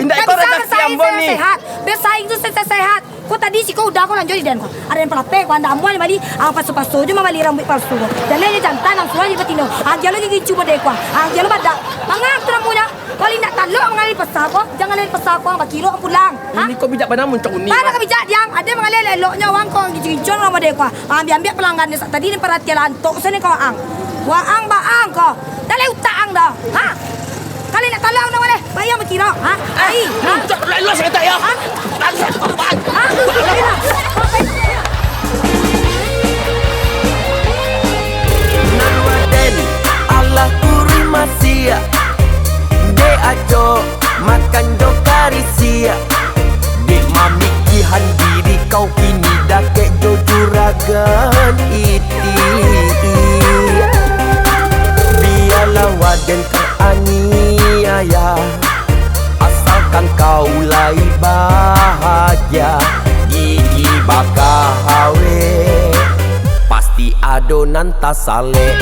Indah Tak ikut bisa rezeki bersaing Ambon saya ni. sehat. Bersaing tu saya sehat. Kau tadi si kau udah kau lanjut di dan kau. Ada yang pelapek kau anda amuan bali. Pasu-pasu je mama rambut palsu. Dan dia jantan ang suara di patino. Jalo gigi cuba dek kau. Jalo badak. Mangap tu namunya. Kalau nak taluk mengalir pasal kau. Jangan lain pasal kau. Bakiro kau pulang. Ini kau bijak pada muncul ni. Mana kau bijak diam. Ada mengalir eloknya orang kau gigi-gigi nama dek kau. Ambil pelanggan ni tadi ni perhatian lantok sana kau ang. Waang baang kau. Dah le utang dah. Ha? Kali nak tolong nak boleh? Bayar berkira. Ha? Ai. Ha? Luas kata ya. Ha? Ha? Narwaden Allah kuri masia De ajo makan do karisia De mamikihan diri kau kini dakek do juragan iti Biarlah waden teraniaya Asalkan kau lai bahagia Gigi bakal hawe Pasti adonan tak saleh